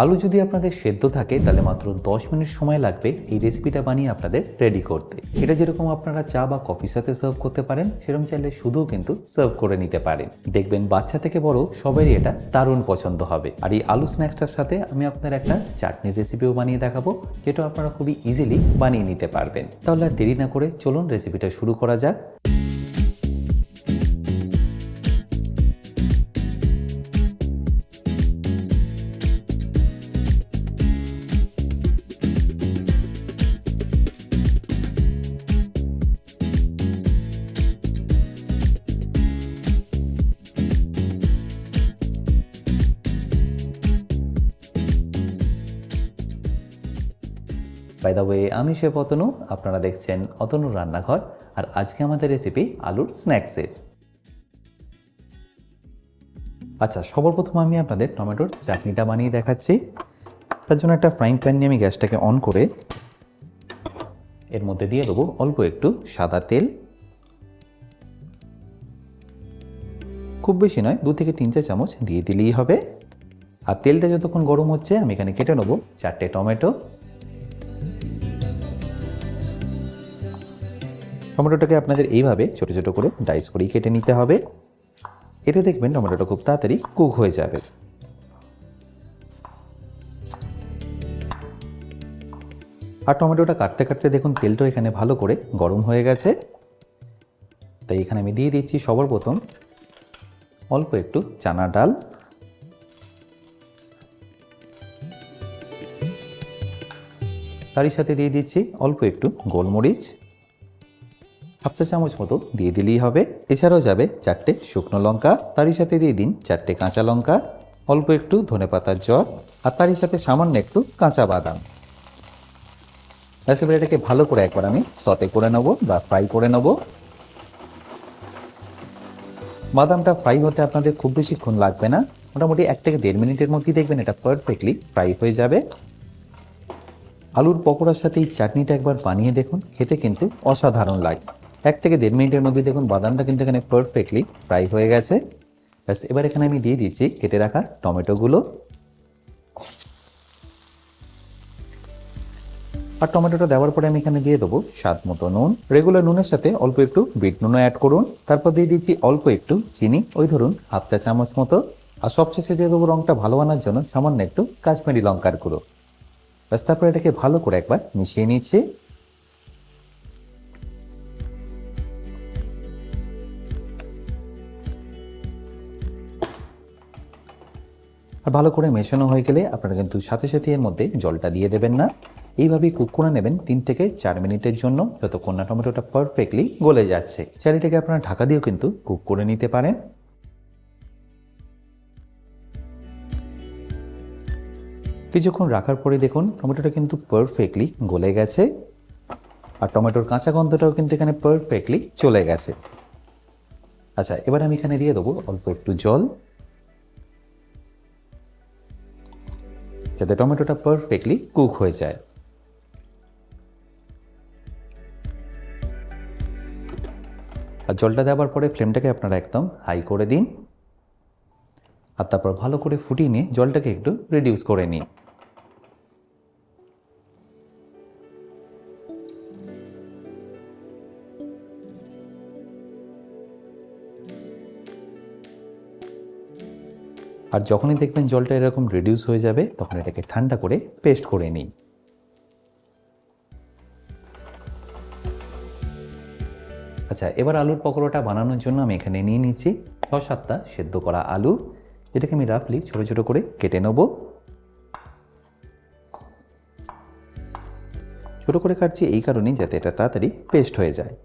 আলু যদি আপনাদের সেদ্ধ থাকে তাহলে মাত্র 10 মিনিট সময় লাগবে এই রেসিপিটা বানিয়ে আপনাদের রেডি করতে। এটা যেরকম আপনারা চা বা কফির সাথে সার্ভ করতে পারেন, সেরকম চাইলে শুধুও কিন্তু সার্ভ করে নিতে পারেন। দেখবেন বাচ্চা থেকে বড় সবারই এটা দারুণ পছন্দ হবে। আর এই আলু স্ন্যাক্সটার সাথে আমি আপনাদের একটা চাটনির রেসিপিও বানিয়ে দেখাবো, যেটা আপনারা খুবই ইজিলি বানিয়ে নিতে পারবেন। তাহলে আর দেরি না করে চলুন রেসিপিটা শুরু করা যাক। বাই দ্য ওয়ে, আমি শেফ অতনু, আপনারা দেখছেন অতনুর রান্নাঘর। আর আজকে আমাদের রেসিপি আলুর স্ন্যাক্সের। আচ্ছা, সবার প্রথম আমি আপনাদের টমেটোর চাটনিটা বানিয়ে দেখাচ্ছি। তার জন্য একটা ফ্রাইং প্যান নিয়ে আমি গ্যাসটাকে অন করে এর মধ্যে দিয়ে দেবো অল্প একটু সাদা তেল। খুব বেশি নয়, 2 থেকে 3 চা চামচ দিয়ে দিলেই হবে। আর তেলটা যতক্ষণ গরম হচ্ছে আমি এখানে কেটে নেবো 4টে টমেটো। টমেটোটাকে আপনাদের এইভাবে ছোট ছোট করে ডাইস করেই কেটে নিতে হবে। এতে দেখবেন টমেটোটা খুব তাড়াতাড়ি কুক হয়ে যাবে। আর টমেটোটা কাটতে কাটতে দেখুন তেলটা এখানে ভালো করে গরম হয়ে গেছে। তাই এখানে আমি দিয়ে দিচ্ছি সবার প্রথম অল্প একটু চানা ডাল, তারই সাথে দিয়ে দিচ্ছি অল্প একটু গোলমরিচ, 1/2 চা চামচ মতো দিয়ে দিলেই হবে। এছাড়াও যাবে 4টে শুকনো লঙ্কা, তারই সাথে দিয়ে দিন 4টে কাঁচা লঙ্কা, অল্প একটু ধনেপাতার জল, আর তারই সাথে সামান্য একটু কাঁচা বাদাম। এবার এটাকে ভালো করে একবার আমি সতে করে নেব বা ফ্রাই করে নেব। বাদামটা ফ্রাই হতে আপনাদের খুব বেশিক্ষণ লাগবে না, মোটামুটি 1 থেকে 1.5 মিনিটের মধ্যেই দেখবেন এটা পারফেক্টলি ফ্রাই হয়ে যাবে। আলুর পকোড়ার সাথে এই চাটনিটা একবার বানিয়ে দেখুন, খেতে কিন্তু অসাধারণ লাগে। 1 থেকে 1.5 মিনিটের মধ্যে দেখুন বাদামটা কিন্তু এখানে পারফেক্টলি ফ্রাই হয়ে গেছে। ব্যাস, এবার এখানে আমি দিয়ে দিচ্ছি কেটে রাখা টমেটোগুলো। আর টমেটোটা দেওয়ার পরে আমি এখানে দিয়ে দেবো স্বাদ মতো নুন। রেগুলার নুনের সাথে অল্প একটু বিট নুনও অ্যাড করুন। তারপর দিয়ে দিচ্ছি অল্প একটু চিনি, ওই ধরুন 1/2 চা চামচ মতো। আর সবশেষে দিয়ে দেবো রঙটা ভালো আনার জন্য সামান্য একটু কাশ্মীরি লঙ্কার গুঁড়ো। ব্যাস, তারপর এটাকে ভালো করে একবার মিশিয়ে নিচ্ছি। আর ভালো করে মেশানো হয়ে গেলে আপনারা কিন্তু সাথে সাথে এর মধ্যে জলটা দিয়ে দেবেন না। এইভাবেই কুক করে নেবেন 3 থেকে 4 মিনিটের জন্য, যতক্ষণ না টমেটোটা পারফেক্টলি গলে যাচ্ছে। চারিটাকে আপনারা ঢাকা দিয়েও কিন্তু কুক করে নিতে পারেন। কিছুক্ষণ রাখার পরে দেখুন টমেটোটা কিন্তু পারফেক্টলি গলে গেছে। আর টমেটোর কাঁচা গন্ধটাও কিন্তু এখানে পারফেক্টলি চলে গেছে। আচ্ছা, এবার আমি এখানে দিয়ে দেবো অল্প একটু জল, যাতে টমেটোটা পারফেক্টলি কুক হয়ে যায়। আর জলটা দেওয়ার পরে ফ্লেমটাকে আপনারা একদম হাই করে দিন। আর তারপর ভালো করে ফুটিয়ে নিয়ে জলটাকে একটু রিডিউস করে নিন। আর যখনই দেখবেন জলটা এরকম রিডিউস হয়ে যাবে, তখন এটাকে ঠান্ডা করে পেস্ট করে নিন। আচ্ছা, এবার আলুর পকোড়াটা বানানোর জন্য আমি এখানে নিয়ে নিচ্ছি 6-7টা সেদ্ধ করা আলু, যেটাকে আমি রাফলি ছোট ছোট করে কেটে নেব। ছোট করে কাটছি এই কারণেই যাতে এটা তাড়াতাড়ি পেস্ট হয়ে যায়।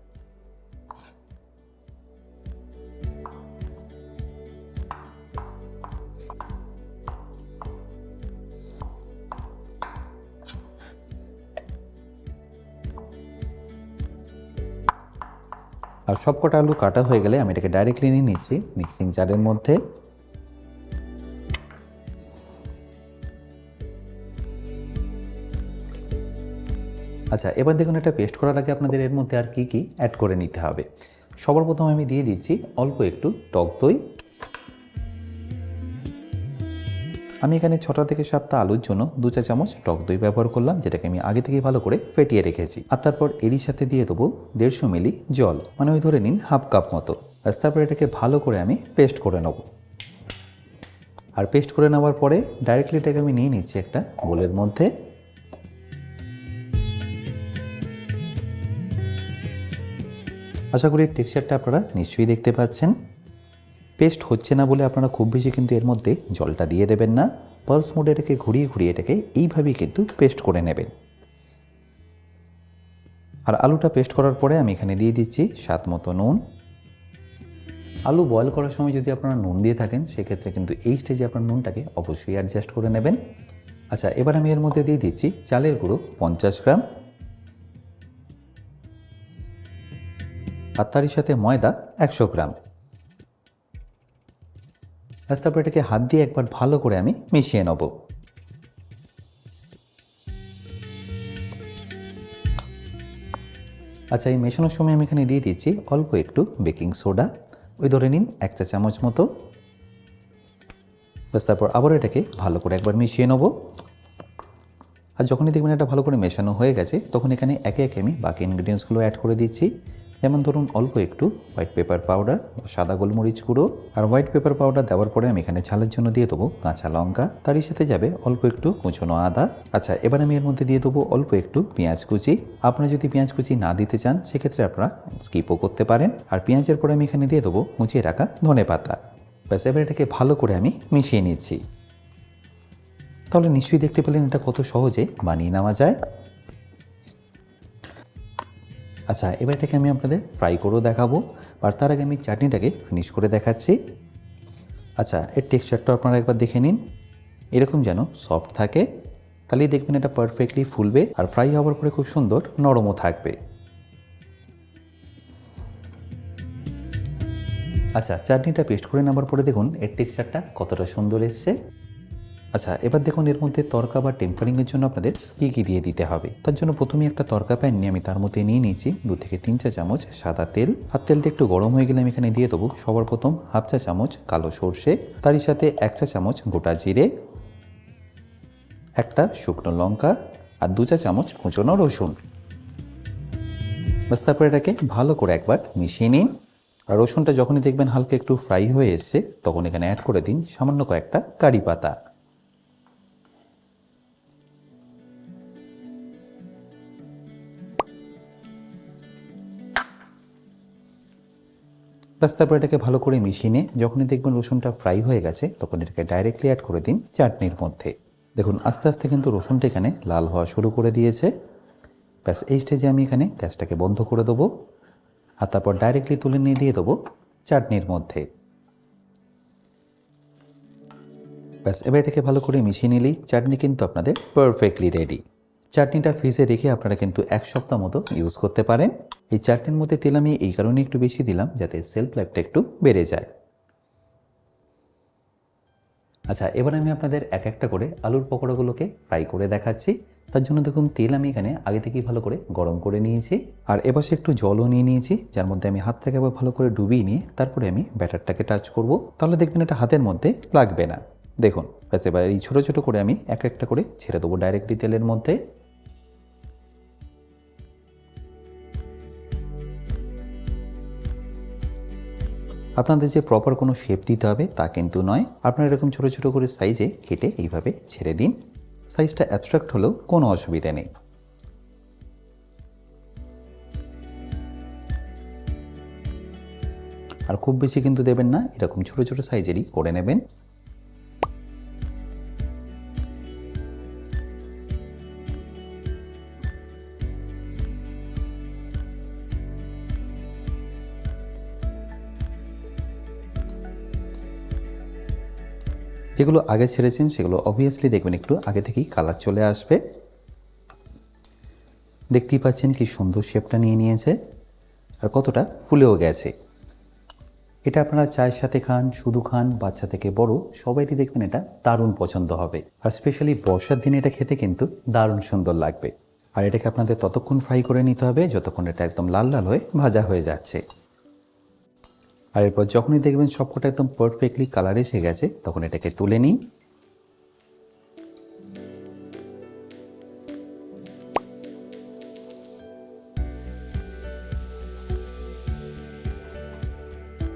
আর সবকটা আলু কাটা হয়ে গেলে আমি এটাকে ডাইরেক্টলি নিয়ে নিচ্ছি মিক্সিং জারের মধ্যে। আচ্ছা, এবার দেখুন এটা পেস্ট করার আগে আপনাদের এর মধ্যে আর কি অ্যাড করে নিতে হবে। সবার প্রথম আমি দিয়ে দিচ্ছি অল্প একটু টক দই। আমি এখানে 6টা থেকে 7টা আলুর জন্য 2 চা চামচ টক দই ব্যবহার করলাম, যেটাকে আমি আগে থেকে ভালো করে ফেটিয়ে রেখেছি। আর তারপর এরই সাথে দিয়ে দেবো 150 মিলি জল, মানে ওই ধরে নিন হাফ কাপ মতো। আর তারপর এটাকে ভালো করে আমি পেস্ট করে নেব। আর পেস্ট করে নেওয়ার পরে ডাইরেক্টলি এটাকে আমি নিয়ে নিচ্ছি একটা বোলের মধ্যে। আশা করি টেক্সচারটা আপনারা নিশ্চয়ই দেখতে পাচ্ছেন। পেস্ট হচ্ছে না বলে আপনারা খুব বেশি কিন্তু এর মধ্যে জলটা দিয়ে দেবেন না। পালস মোডে এটাকে ঘুরিয়ে ঘুরিয়ে এটাকে এইভাবেই কিন্তু পেস্ট করে নেবেন। আর আলুটা পেস্ট করার পরে আমি এখানে দিয়ে দিচ্ছি স্বাদ মতো নুন। আলু বয়েল করার সময় যদি আপনারা নুন দিয়ে থাকেন, সেক্ষেত্রে কিন্তু এই স্টেজে আপনার নুনটাকে অবশ্যই অ্যাডজাস্ট করে নেবেন। আচ্ছা, এবার আমি এর মধ্যে দিয়ে দিচ্ছি চালের গুঁড়ো 50 গ্রাম, আর তারই সাথে ময়দা 100 গ্রাম। তারপর এটাকে হাত দিয়ে একবার ভালো করে আমি মিশিয়ে নেব। আচ্ছা, এই মেশানোর সময় আমি এখানে দিয়ে দিচ্ছি অল্প একটু বেকিং সোডা, ওই ধরে নিন 1 চা চামচ মতো। তারপর আবার এটাকে ভালো করে একবার মিশিয়ে নেব। আর যখনই দেখবেন এটা ভালো করে মেশানো হয়ে গেছে, তখন এখানে একে একে আমি বাকি ইনগ্রিডিয়েন্টসগুলো অ্যাড করে দিচ্ছি। যেমন ধরুন অল্প একটু হোয়াইট পেপার পাউডার বা সাদা গোলমরিচ গুঁড়ো। আর হোয়াইট পেপার পাউডার দেওয়ার পরে আমি এখানে ঝালের জন্য দিয়ে দেবো কাঁচা লঙ্কা, তারই সাথে যাবে অল্প একটু কুচনো আদা। আচ্ছা, এবার আমি এর মধ্যে দিয়ে দেবো অল্প একটু পেঁয়াজ কুচি। আপনারা যদি পেঁয়াজ কুচি না দিতে চান, সেক্ষেত্রে আপনারা স্কিপও করতে পারেন। আর পেঁয়াজের পরে আমি এখানে দিয়ে দেবো কুচিয়ে রাখা ধনেপাতা। ব্যাস, এবার এটাকে ভালো করে আমি মিশিয়ে নিচ্ছি। তাহলে নিশ্চয়ই দেখতে পেলেন এটা কত সহজে বানিয়ে নেওয়া যায়। আচ্ছা, এবার এটাকে আমি আপনাদের ফ্রাই করেও দেখাবো, আর তার আগে আমি চাটনিটাকে ফিনিশ করে দেখাচ্ছি। আচ্ছা, এর টেক্সচারটা আপনারা একবার দেখে নিন। এরকম যেন সফট থাকে, তাহলেই দেখবেন এটা পারফেক্টলি ফুলবে, আর ফ্রাই হওয়ার পরে খুব সুন্দর নরমও থাকবে। আচ্ছা, চাটনিটা পেস্ট করে নেওয়ার পরে দেখুন এর টেক্সচারটা কতটা সুন্দর এসছে। আচ্ছা, এবার দেখুন এর মধ্যে তড়কা বা টেম্পারিংয়ের জন্য আপনাদের কী কী দিয়ে দিতে হবে। তার জন্য প্রথমে একটা তড়কা প্যান নিয়ে আমি তার মধ্যে নিয়ে নিয়েছি 2 থেকে 3 চা চামচ সাদা তেল। আর তেলটা একটু গরম হয়ে গেলে আমি এখানে দিয়ে দেবো সবার প্রথম হাফ চা চামচ কালো সর্ষে, তারই সাথে 1 চা চামচ গোটা জিরে, একটা শুকনো লঙ্কা, আর 2 চা চামচ কুচনো রসুন। বাস, তারপর এটাকে ভালো করে একবার মিশিয়ে নিন। আর রসুনটা যখনই দেখবেন হালকা একটু ফ্রাই হয়ে এসছে, তখন এখানে অ্যাড করে দিন সামান্য কয়েকটা কারি পাতা। তারপর এটাকে ভালো করে মিশিয়ে নিয়ে যখনই দেখবেন রসুনটা ফ্রাই হয়ে গেছে, তখন এটাকে ডাইরেক্টলি অ্যাড করে দিন চাটনির মধ্যে। দেখুন আস্তে আস্তে কিন্তু রসুনটা এখানে লাল হওয়া শুরু করে দিয়েছে। ব্যাস, এই স্টেজে আমি এখানে গ্যাসটাকে বন্ধ করে দেবো, আর তারপর ডাইরেক্টলি তুলে নিয়ে দিয়ে দেবো চাটনির মধ্যে। ব্যাস, এবার এটাকে ভালো করে মিশিয়ে নিলেই চাটনি কিন্তু আপনাদের পারফেক্টলি রেডি। চাটনিটা ফ্রিজে রেখে আপনারা কিন্তু 1 সপ্তাহ মতো ইউজ করতে পারেন। এই চাটনির মধ্যে তেল আমি এই কারণে একটু বেশি দিলাম, যাতে সেলফ লাইফটা একটু বেড়ে যায়। আচ্ছা, এবার আমি আপনাদের এক একটা করে আলুর পকোড়াগুলোকে ফ্রাই করে দেখাচ্ছি। তার জন্য দেখুন তেল আমি এখানে আগে থেকেই ভালো করে গরম করে নিয়েছি, আর এপাশে একটু জলও নিয়ে নিয়েছি, যার মধ্যে আমি হাত থেকে আবার ভালো করে ডুবিয়ে নিয়ে তারপরে আমি ব্যাটারটাকে টাচ করব। তাহলে দেখবেন এটা হাতের মধ্যে লাগবে না। দেখুন ব্যাস, এবার এই ছোটো ছোটো করে আমি এক একটা করে ছেড়ে দেবো ডাইরেক্টলি তেলের মধ্যে। আপনাদের যে প্রপার কোনো শেপ দিতে হবে তা কিন্তু নয়, আপনারা এরকম ছোটো ছোটো করে সাইজে কেটে এইভাবে ছেড়ে দিন। সাইজটা অ্যাবস্ট্রাক্ট হলেও কোনো অসুবিধা নেই। আর খুব বেশি কিন্তু দেবেন না, এরকম ছোটো ছোটো সাইজেরই করে নেবেন। যেগুলো আগে ছেড়েছেন সেগুলো অবভিয়াসলি দেখবেন একটু আগে থেকেই কালার চলে আসবে। দেখতেই পাচ্ছেন কি সুন্দর শেপটা নিয়ে নিয়েছে, আর কতটা ফুলেও গেছে। এটা আপনারা চায়ের সাথে খান, শুধু খান, বাচ্চা থেকে বড় সবাইই দেখবেন এটা দারুণ পছন্দ হবে। আর স্পেশালি বর্ষার দিনে এটা খেতে কিন্তু দারুণ সুন্দর লাগবে। আর এটাকে আপনাদের ততক্ষণ ফ্রাই করে নিতে হবে যতক্ষণ এটা একদম লাল লাল হয়ে ভাজা হয়ে যাচ্ছে। আর এরপর যখনই দেখবেন সবকটা একদম পারফেক্টলি কালার এসে গেছে, তখন এটাকে তুলে নিন।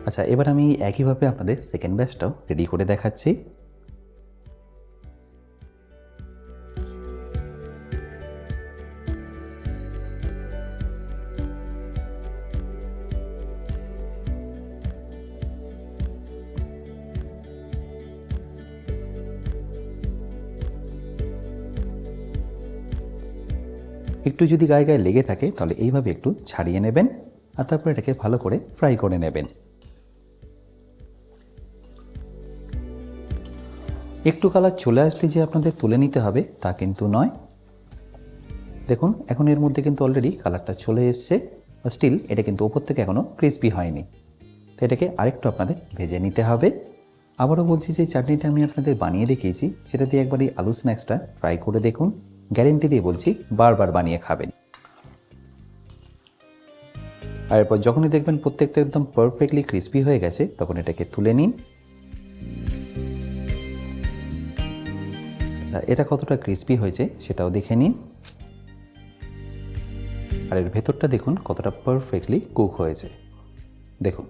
আচ্ছা, এবার আমি একইভাবে আপনাদের সেকেন্ড ব্যাচটাও রেডি করে দেখাচ্ছি। একটু যদি গায়ে গায়ে লেগে থাকে তাহলে এইভাবে একটু ছাড়িয়ে নেবেন আর তারপর এটাকে ভালো করে ফ্রাই করে নেবেন। একটু কালার চলে আসলে যে আপনাদের তুলে নিতে হবে তা কিন্তু নয়। দেখুন এখন এর মধ্যে কিন্তু অলরেডি কালারটা চলে এসছে, স্টিল এটা কিন্তু ওপর থেকে এখনও ক্রিস্পি হয়নি, তো এটাকে আরেকটু আপনাদের ভেজে নিতে হবে। আবারও বলছি যে চাটনিটা আমি আপনাদের বানিয়ে দেখিয়েছি, সেটা দিয়ে একবার এই আলু স্ন্যাক্সটা ট্রাই করে দেখুন, গ্যারেন্টি দিয়ে বলছি বারবার বানিয়ে খাবেন। আর এরপর যখনই দেখবেন প্রত্যেকটা একদম পারফেক্টলি ক্রিস্পি হয়ে গেছে তখন এটাকে তুলে নিন। আচ্ছা, এটা কতটা ক্রিস্পি হয়েছে সেটাও দেখে নিন। আর এর ভেতরটা দেখুন কতটা পারফেক্টলি কুক হয়েছে, দেখুন।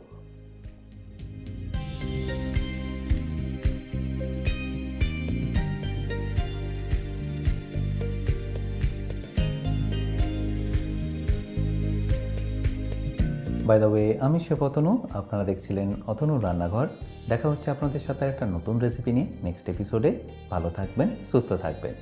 বাই দ্য ওয়ে, আমি শেফ অতনু, আপনারা দেখছিলেন অতনুর রান্নাঘর। দেখা হচ্ছে আপনাদের সাথে একটা নতুন রেসিপি নিয়ে নেক্সট এপিসোডে। ভালো থাকবেন, সুস্থ থাকবেন।